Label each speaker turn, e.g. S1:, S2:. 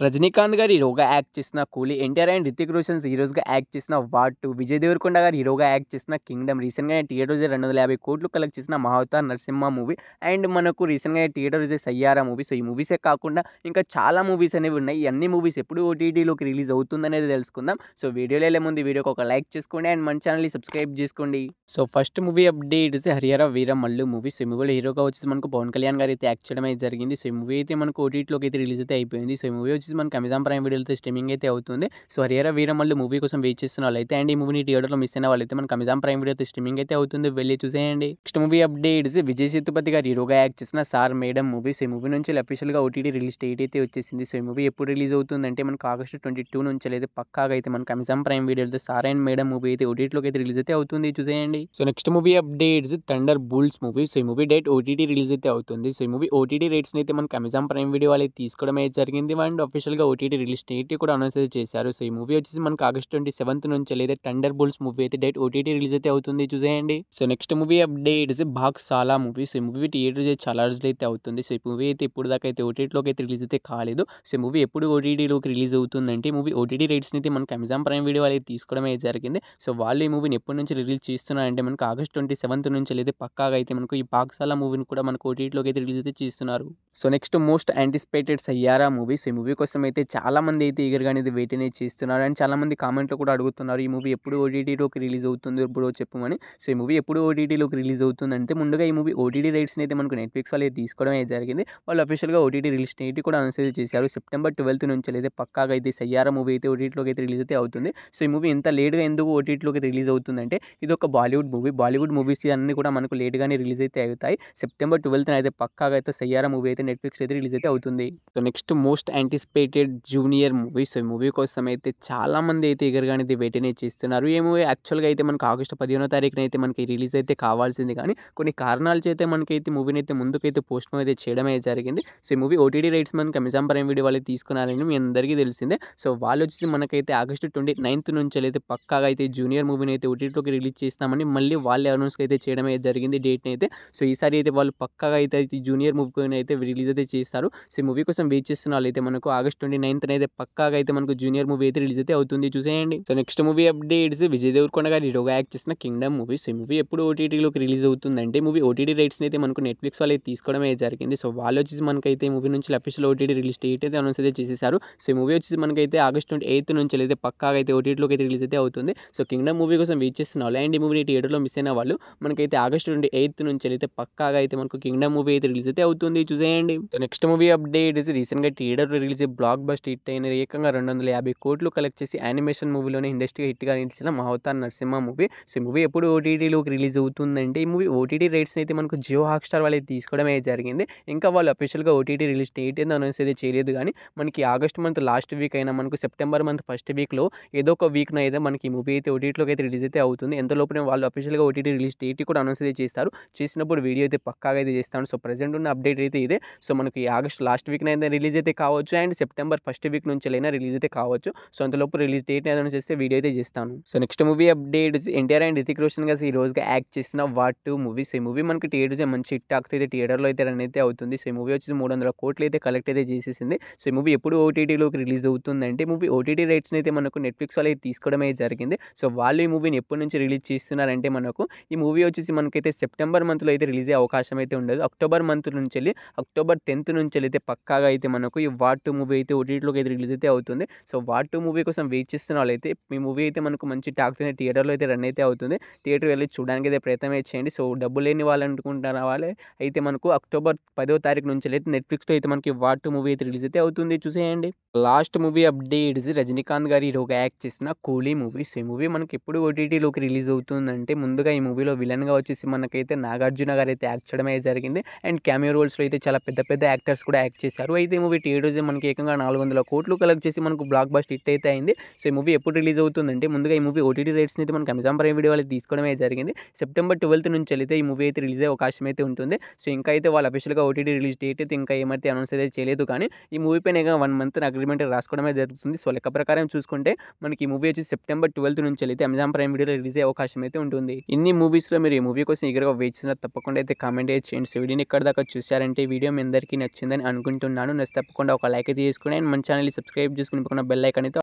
S1: రజనీకాంత్ గారు హీరోగా యాక్ట్ చేసిన 'కూలీ', ఎన్టీఆర్ అండ్ రితిక్ రోషన్ హీరోస్‌గా యాక్ట్ చేసిన 'వార్ 2', విజయ్ దేవరకొండ గారు హీరోగా యాక్ట్ చేసిన 'కింగ్డమ్', రీసెంట్‌గానే థియేటర్ రిలీజ్ 250 కోట్లు కలెక్ట్ చేసిన 'మహావతార్ నరసింహ' మూవీ అండ్ మనకు రీసెంట్‌గానే theatre release 'Saiyaara' movie. So, ఈ మూవీసే కాకుండా ఇంకా చాలా మూవీస్ అనేవి ఉన్నాయి. ఈ అన్ని మూవీస్ ఎప్పుడు ఓటీటీలోకి రిలీజ్ అవుతుందనేది తెలుసుకుందాం. సో, వీడియోలో వెళ్ళే ముందు ఈ వీడియోకి ఒక లైక్ చేసుకోండి అండ్ మన ఛానల్‌ని సబ్స్క్రైబ్ చేసుకోండి. So, first movie update is 'Harihara Veeramallu' movie. So, ఈ మూవీలో హీరోగా వచ్చేసి మనకు పవన్ కళ్యాణ్ గారు అయితే యాక్ట్ చేయడం అయితే జరిగింది. సో, ఈ మూవీ అయితే మనకు ఓటీటీలోకి అయితే రిలీజ్ అయితే అయిపోయింది. సో, ఈ మూవీ వచ్చేసి మనకు అమెజాన్ ప్రైమ్ వీడియోలో స్ట్రీమింగ్ అయితే అవుతుంది. సో, 'హరిహర వీరమల్లు' మూవీ కోసం వెయిట్ చేస్తున్న వాళ్ళైతే అండ్ ఈ మూవీని థియేటర్లో మిస్ అయిన వాళ్ళైతే మనకు అమెజాన్ ప్రైమ్ వీడియో స్ట్రీమింగ్ అయితే అవుతుంది, వెళ్ళి చూసేయండి. Next movie updates Vijay Sethupathi గారు హీరోగా యాక్ట్ చేసిన 'సార్ మేడం' మూవీ. సో, ఈ మూవీ నుంచి అఫీషియల్గా ఓటీటీ రిలీజ్ డేట్ అయితే వచ్చేసింది. సో, ఈ మూవీ ఎప్పుడు రిలీజ్ అవుతుందంటే మనకు ఆగస్టు 22 నుంచి అయితే పక్కాగా అయితే మనకు అమెజాన్ ప్రైమ్ వీడియోలో 'సార్ అండ్ మేడం' మూవీ అయితే ఓటీటీలోకి అయితే రిలీజ్ అయితే అవుతుంది, చూసేయండి. So, next movie updates 'thunder bulls' movie. So, ఈ మూవీ డేట్ ఓటీటీ రిలీజ్ అయితే అవుతుంది. సో, ఈ మూవీ ఓటీటీ రేట్స్ని అయితే మనకు అమెజాన్ ప్రైమ్ వీడియో వాళ్ళు తీసుకోవడం అయితే జరిగింది అండ్ అఫీషియల్గా ఓటీటీ రిలీజ్ డేట్ కూడా అనౌన్స్ అయితే చేశారు. సో, ఈ మూవీ వచ్చేసి మనకు ఆగస్ట్ 27 నుంచి అయితే 'థండర్ బుల్స్' మూవీ అయితే డేట్ ఓటీటీ రిలీజ్ అయితే అవుతుంది, చూసేయండి. సో, నెక్స్ట్ మూవీ అప్డేట్స్ 'బాక్సాలా' మూవీ. సో, ఈ మూవీ థియేటర్ చాలా రోజులు అయితే అవుతుంది. సో, ఈ మూవీ అయితే ఇప్పుడు దాకా అయితే ఓటీటీలోకి అయితే రిలీజ్ అయితే కాలేదు. సో, ఈ మూవీ ఎప్పుడు ఓటీటీలోకి రిలీజ్ అవుతుందంటే ఈ మూవీ ఓటీటీ రేట్స్ని అయితే మనకు అమెజాన్ ప్రైమ్ వీడియో వాళ్ళు తీసుకోవడం అయితే జరిగింది. సో, వాళ్ళు ఈ మూవీని ఎప్పటి నుంచి రిలీజ్ చేస్తున్నారంటే మనకు ఆగస్ట్ 27 నుంచి అయితే పక్కాగా అయితే మనకు ఈ 'బాక్సాలా' మూవీని కూడా మనకు ఓటీటీలోకి అయితే రిలీజ్ అయితే చేస్తున్నారు. So, next most anticipated 'Saiyaara' movie. So, ఈ మూవీ కోసం అయితే చాలా మంది అయితే ఈగర్గా అనేది వెయిట్ అనేది చేస్తున్నారు అండ్ చాలా మంది కామెంట్లో కూడా అడుగుతున్నారు ఈ మూవీ ఎప్పుడు ఓటీటీలోకి రిలీజ్ అవుతుంది ఎప్పుడో చెప్పమని. సో, ఈ మూవీ ఎప్పుడు ఓటీటీలోకి రిలీజ్ అవుతుందంటే ముందుగా ఈ మూవీ ఓటీటీ రైట్స్ని అయితే మనకు నెట్ఫ్లిక్స్ వాళ్ళు తీసుకోవడం అయితే జరిగింది. వాళ్ళు అఫీషియల్గా ఓటీటీ రిలీజ్ డేట్ కూడా అనౌన్స్ అయితే చేశారు. సెప్టెంబర్ 12 నుంచి అయితే పక్కాగా అయితే 'సయ్యారా' మూవీ అయితే ఓటీటీలోకి అయితే రిలీజ్ అయితే అవుతుంది. సో, ఈ మూవీ ఇంత లేట్గా ఎందుకు ఓటీటీలోకి రిలీజ్ అవుతుందంటే ఇది ఒక బాలీవుడ్ మూవీ. బాలీవుడ్ మూవీస్ అన్ని కూడా మనకు లేట్గానే రిలీజ్ అయితే అవుతాయి. సెప్టెంబర్ 12 అయితే పక్కాగా అయితే 'సయ్యారా' మూవీ అయితే నెట్ఫ్లిక్స్ అయితే రిలీజ్ అయితే అవుతుంది. So, next most anticipated junior movie. So, ఈ మూవీ కోసం అయితే చాలా మంది అయితే ఈగర్గా అనేది వెయిట్ అనేది చేస్తున్నారు. ఈ మూవీ యాక్చువల్గా అయితే మనకు ఆగస్టు 15వ తారీఖున అయితే మనకి రిలీజ్ అయితే కావాల్సింది కానీ కొన్ని కారణాల చేత మనకైతే మూవీని అయితే ముందుకైతే పోస్ట్ పోన్ అయితే చేయడం అయితే జరిగింది. సో, ఈ మూవీ ఓటీటీ రైట్స్ మనకి అమెజాన్ ప్రైమ్ వీడియో వాళ్ళు తీసుకున్నారని మీ అందరికీ తెలిసిందే. సో, వాళ్ళు వచ్చేసి మనకైతే ఆగస్టు 29 నుంచి అయితే పక్కాగా అయితే జూనియర్ మూవీని అయితే ఓటీటీలోకి రిలీజ్ చేస్తామని మళ్ళీ వాళ్ళే అనౌన్స్ అయితే చేయడం అయితే జరిగింది డేట్ని అయితే. సో, ఈసారి అయితే వాళ్ళు పక్కాగా అయితే జూనియర్ మూవీని అయితే రిలీజ్ అయితే చేస్తారు. సో, ఈ మూవీ కోసం వెయిట్ చేస్తున్న వాళ్ళు అయితే మనకు ఆగస్ట్ 29 అయితే పక్కాగా అయితే మనకు జూనియర్ మూవీ అయితే రిలీజ్ అయితే అవుతుంది, చూసేయండి. So, next movie updates Vijay Deverakonda గారు హీరోగా యాక్ట్ చేసిన 'కింగ్డమ్' మూవీ. సో, ఈ మూవీ ఎప్పుడు ఓటీటీలోకి రిలీజ్ అవుతుందంటే మూవీ ఓటీటీ రైట్స్ని అయితే మనకు నెట్ఫ్లిక్స్ వాళ్ళు తీసుకోవడం అయితే జరిగింది. సో, వాళ్ళు వచ్చేసి మనకైతే ఈ మూవీ నుంచి అఫీషియల్ ఓటీటీ రిలీజ్ డేట్ అయితే అనౌన్స్ అయితే చేసేసారు. సో, ఈ మూవీ వచ్చేసి మనకైతే ఆగస్ట్ 28 నుంచి అయితే పక్కాగా అయితే ఓటీటీలోకి అయితే రిలీజ్ అయితే అవుతుంది. సో, 'కింగ్డమ్' మూవీ కోసం వెయిట్ చేస్తున్న వాళ్ళు అండ్ ఈ మూవీని థియేటర్లో మిస్ అయిన వాళ్ళు మనకైతే ఆగస్ట్ 28 నుంచి అయితే పక్కాగా అయితే మనకు 'కింగ్డమ్' మూవీ అయితే రిలీజ్ అయితే అవుతుంది, చూసేయండి. సో, నెక్స్ట్ మూవీ అప్డేట్ రీసెంట్గా థియేటర్లో రిలీజ్ బ్లాక్ బస్టర్ హిట్ అయిన ఏకంగా 250 కోట్లు కలెక్ట్ చేసి యానిమేషన్ మూవీలోనే ఇండస్ట్రీగా హిట్గా నిలిచిన 'మహావతార్ నరసింహ' మూవీ. సో, ఈ మూవీ ఎప్పుడు ఓటీటీలోకి రిలీజ్ అవుతుందంటే ఈ మూవీ ఓటీటీ రైట్స్ని అయితే మనకు జియో హాట్‌స్టార్ వాళ్ళు తీసుకోవడం అయితే జరిగింది. ఇంకా వాళ్ళు అఫీషియల్గా ఓటీటీ రిలీజ్ డేట్ అయితే అనౌన్స్ అయితే చేయలేదు కానీ మనకి ఆగస్ట్ మంత్ లాస్ట్ వీక్ అయినా మనకు సెప్టెంబర్ మంత్ ఫస్ట్ వీక్లో ఏదో ఒక వీక్న అయితే మనకి ఈ మూవీ అయితే ఓటీటీలోకి అయితే రిలీజ్ అయితే అవుతుంది. ఎంతలోపునే వాళ్ళు అఫీషియల్గా ఓటీటీ రిలీజ్ డేట్ కూడా అనౌన్స్ అయితే చేస్తారు. చేసినప్పుడు వీడియో అయితే పక్కాగా అయితే చేస్తాను. సో, ప్రెజెంట్ ఉన్న అప్డేట్ అయితే ఇదే. సో, మనకి ఆగస్ట్ లాస్ట్ వీక్న అయితే రిలీజ్ అయితే కావచ్చు అండ్ సెప్టెంబర్ ఫస్ట్ వీక్ నుంచి అయినా రిలీజ్ అయితే కావచ్చు. సో, అంతలోపు రిలీజ్ డేట్ అనౌన్స్ చేస్తే వీడియో అయితే చేస్తాను. So, next movie updates NTR and Hrithik Roshan గారు హీరోస్‌గా యాక్ట్ చేసిన 'వార్ 2' మూవీ. సో, ఈ మూవీ మనకి థియేటర్స్ మంచి హిట్ అయితే థియేటర్లో అయితే రన్ అయితే అవుతుంది. సో, ఈ మూవీ వచ్చేసి 300 కోట్లు అయితే కలెక్ట్ అయితే చేసేసింది. సో, ఈ మూవీ ఎప్పుడు ఓటీటీలోకి రిలీజ్ అవుతుందంటే మూవీ ఓటీటీ రైట్స్ని అయితే మనకు నెట్ఫ్లిక్స్ వాళ్ళు తీసుకోవడం అయితే జరిగింది. సో, వాళ్ళు ఈ మూవీని ఎప్పటి నుంచి రిలీజ్ చేస్తున్నారంటే మనకు ఈ మూవీ వచ్చేసి మనకైతే సెప్టెంబర్ మంత్లో అయితే రిలీజ్ అయ్యే అవకాశం అయితే ఉండదు. అక్టోబర్ మంత్ నుంచి అక్టోబర్ 10 నుంచి అయితే పక్కాగా అయితే మనకు ఈ 'వార్ 2' మూవీ అయితే ఓటీటీలోకి అయితే రిలీజ్ అయితే అవుతుంది. సో, 'వార్ 2' మూవీ కోసం వెయిట్ చేస్తున్న వాళ్ళైతే ఈ మూవీ అయితే మనకు మంచి టాక్స్ అయితే థియేటర్లో అయితే రన్ అయితే అవుతుంది. థియేటర్ వెళ్ళి చూడడానికి అయితే ప్రయత్నం అయితే చేయండి. సో, డబ్బు లేని వాళ్ళు అనుకుంటున్న వాళ్ళే అయితే మనకు అక్టోబర్ 10వ తారీఖు నుంచి అయితే నెట్ఫ్లిక్స్లో అయితే మనకి 'వార్ 2' మూవీ అయితే రిలీజ్ అయితే అవుతుంది, చూసేయండి. లాస్ట్ మూవీ అప్డేట్స్ రజనీకాంత్ గారు హీరోగా యాక్ట్ చేసిన 'కూలీ' మూవీ. సో, ఈ మూవీ మనకి ఎప్పుడు ఓటీటీలోకి రిలీజ్ అవుతుందంటే ముందుగా ఈ మూవీలో విలన్గా వచ్చేసి మనకైతే నాగార్జున గారు అయితే యాక్ట్ చేయడం అయితే జరిగింది అండ్ క్యామియో రోల్స్లో అయితే చాలా పెద్ద పెద్ద యాక్టర్స్ కూడా యాక్ట్ చేశారు. అయితే ఈ మూవీ థియేటర్స్ మనకి ఏకంగా 400 కోట్లు కలెక్ట్ చేసి మనకు బ్లాక్ బస్టర్ హిట్ అయితే అయింది. సో, ఈ మూవీ ఎప్పుడు రిలీజ్ అవుతుందంటే ముందుగా ఈ మూవీ ఓటీటీ రైట్స్ని అయితే మనకి అమెజాన్ ప్రైమ్ వీడియో వాళ్ళు తీసుకోవడం అయితే జరిగింది. సెప్టెంబర్ 12 నుంచి అయితే ఈ మూవీ అయితే రిలీజ్ అయ్యే అవకాశం అయితే ఉంటుంది. సో, ఇంకా అయితే వాళ్ళు అఫీషియల్గా ఓటీటీ రిలీజ్ డేట్ అయితే ఇంకా ఏమైతే అనౌన్స్ అయితే చేయలేదు కానీ ఈ మూవీ పైన 1 మంత్ అగ్రిమెంట్ రాసుకోవడమే జరుగుతుంది. సో, లెక్క ప్రకారం చూసుకుంటే మనకి ఈ మూవీ వచ్చి సెప్టెంబర్ 12 నుంచి అయితే అమెజాన్ ప్రైమ్ వీడియోలో రిలీజ్ అయ్యే అవకాశం అయితే ఉంటుంది. ఇన్ని మూవీస్లో మీరు ఈ మూవీ కోసం ఈగర్గా వెయిట్ చేసినా తప్పకుండా అయితే కామెంట్ అయితే చేయండి. సో, వీడియోని ఇక్కడ దాకా చూసారంటే ఈ వీడియో మీ అందరికీ నచ్చిందని అనుకుంటున్నాను. నచ్చితే తప్పకుండా ఒక లైక్ అయితే చేసుకోండి అండ్ మన ఛానల్ని సబ్స్క్రైబ్ చేసుకుని పక్కన బెల్ ఐకాన్ అయితే